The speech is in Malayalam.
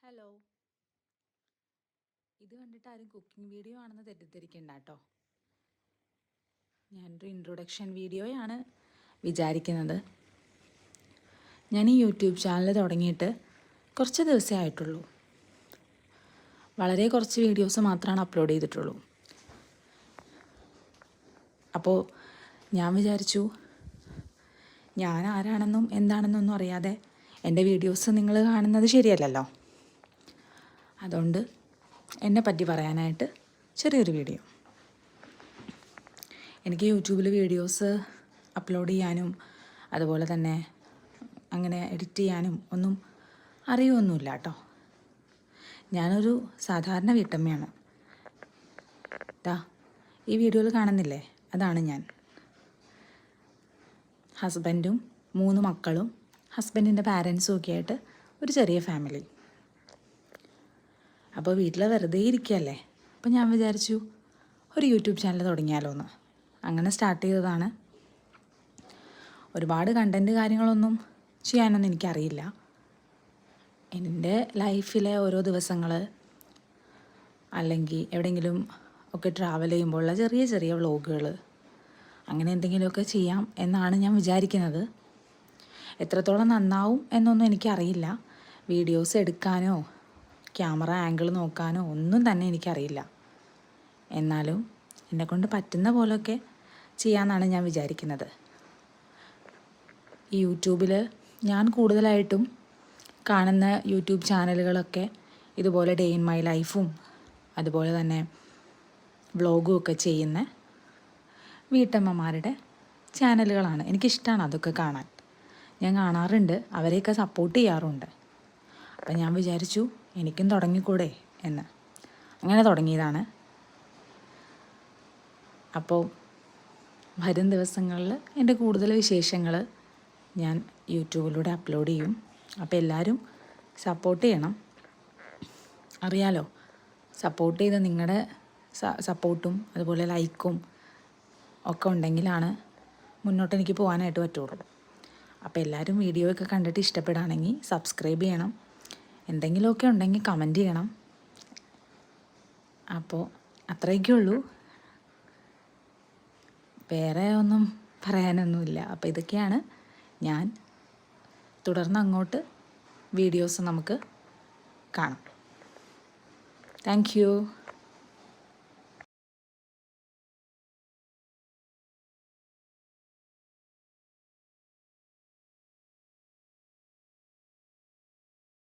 ഹലോ. ഇത് കണ്ടിട്ട് ആരും കുക്കിംഗ് വീഡിയോ ആണെന്ന് തെറ്റിദ്ധരിക്കണ്ട കേട്ടോ. ഞാനൊരു ഇൻട്രൊഡക്ഷൻ വീഡിയോയാണ് വിചാരിക്കുന്നത്. ഞാൻ ഈ യൂട്യൂബ് ചാനൽ തുടങ്ങിയിട്ട് കുറച്ച് ദിവസമേ ആയിട്ടുള്ളൂ. വളരെ കുറച്ച് വീഡിയോസ് മാത്രമാണ് അപ്ലോഡ് ചെയ്തിട്ടുള്ളൂ. അപ്പോൾ ഞാൻ വിചാരിച്ചു, ഞാൻ ആരാണെന്നും എന്താണെന്നൊന്നും അറിയാതെ എൻ്റെ വീഡിയോസ് നിങ്ങൾ കാണുന്നത് ശരിയല്ലല്ലോ. അതുകൊണ്ട് എന്നെ പറ്റി പറയാനായിട്ട് ചെറിയൊരു വീഡിയോ. എനിക്ക് യൂട്യൂബിൽ വീഡിയോസ് അപ്ലോഡ് ചെയ്യാനും അതുപോലെ തന്നെ അങ്ങനെ എഡിറ്റ് ചെയ്യാനും ഒന്നും അറിയുമൊന്നുമില്ല കേട്ടോ. ഞാനൊരു സാധാരണ വീട്ടമ്മയാണ്. ഈ വീഡിയോയിൽ കാണുന്നില്ലേ, അതാണ് ഞാൻ. ഹസ്ബൻഡും 3 മക്കളും ഹസ്ബൻഡിൻ്റെ പാരൻസും ഒക്കെ ആയിട്ട് ഒരു ചെറിയ ഫാമിലി. അപ്പോൾ വീട്ടിൽ വെറുതെ ഇരിക്കുകയല്ലേ, അപ്പോൾ ഞാൻ വിചാരിച്ചു ഒരു യൂട്യൂബ് ചാനൽ തുടങ്ങിയാലോ എന്ന്. അങ്ങനെ സ്റ്റാർട്ട് ചെയ്തതാണ്. ഒരുപാട് കണ്ടൻറ്റ് കാര്യങ്ങളൊന്നും ചെയ്യാനൊന്നും എനിക്കറിയില്ല. എൻ്റെ ലൈഫിലെ ഓരോ ദിവസങ്ങൾ അല്ലെങ്കിൽ എവിടെയെങ്കിലും ഒക്കെ ട്രാവൽ ചെയ്യുമ്പോഴുള്ള ചെറിയ ചെറിയ വ്ളോഗുകൾ അങ്ങനെ എന്തെങ്കിലുമൊക്കെ ചെയ്യാം എന്നാണ് ഞാൻ വിചാരിക്കുന്നത്. എത്രത്തോളം നന്നാവും എന്നൊന്നും എനിക്കറിയില്ല. വീഡിയോസ് എടുക്കാനോ ക്യാമറ ആംഗിൾ നോക്കാനോ ഒന്നും തന്നെ എനിക്കറിയില്ല. എന്നാലും എന്നെക്കൊണ്ട് പറ്റുന്ന പോലെയൊക്കെ ചെയ്യാമെന്നാണ് ഞാൻ വിചാരിക്കുന്നത്. ഈ യൂട്യൂബിൽ ഞാൻ കൂടുതലായിട്ടും കാണുന്ന യൂട്യൂബ് ചാനലുകളൊക്കെ ഇതുപോലെ ഡേ ഇൻ മൈ ലൈഫും അതുപോലെ തന്നെ വ്ളോഗും ഒക്കെ ചെയ്യുന്ന വീട്ടമ്മമാരുടെ ചാനലുകളാണ്. എനിക്കിഷ്ടമാണ് അതൊക്കെ കാണാൻ. ഞാൻ കാണാറുണ്ട്, അവരെയൊക്കെ സപ്പോർട്ട് ചെയ്യാറുണ്ട്. അപ്പം ഞാൻ വിചാരിച്ചു എനിക്കും തുടങ്ങിക്കൂടെ എന്ന്. അങ്ങനെ തുടങ്ങിയതാണ്. അപ്പോൾ വരും ദിവസങ്ങളിൽ എൻ്റെ കൂടുതൽ വിശേഷങ്ങൾ ഞാൻ യൂട്യൂബിലൂടെ അപ്ലോഡ് ചെയ്യും. അപ്പോൾ എല്ലാവരും സപ്പോർട്ട് ചെയ്യണം. അറിയാലോ, സപ്പോർട്ട് ചെയ്ത് നിങ്ങളുടെ സപ്പോർട്ടും അതുപോലെ ലൈക്കും ഒക്കെ ഉണ്ടെങ്കിലാണ് മുന്നോട്ട് എനിക്ക് പോകാനായിട്ട് പറ്റുള്ളൂ. അപ്പോൾ എല്ലാവരും വീഡിയോ ഒക്കെ കണ്ടിട്ട് ഇഷ്ടപ്പെടുകയാണെങ്കിൽ സബ്സ്ക്രൈബ് ചെയ്യണം. എന്തെങ്കിലുമൊക്കെ ഉണ്ടെങ്കിൽ കമൻറ്റ് ചെയ്യണം. അപ്പോൾ അത്രയൊക്കെ ഉള്ളൂ, വേറെ ഒന്നും പറയാനൊന്നുമില്ല. അപ്പോൾ ഇതൊക്കെയാണ് ഞാൻ. തുടർന്ന് അങ്ങോട്ട് വീഡിയോസ് നമുക്ക് കാണാം. Thank you.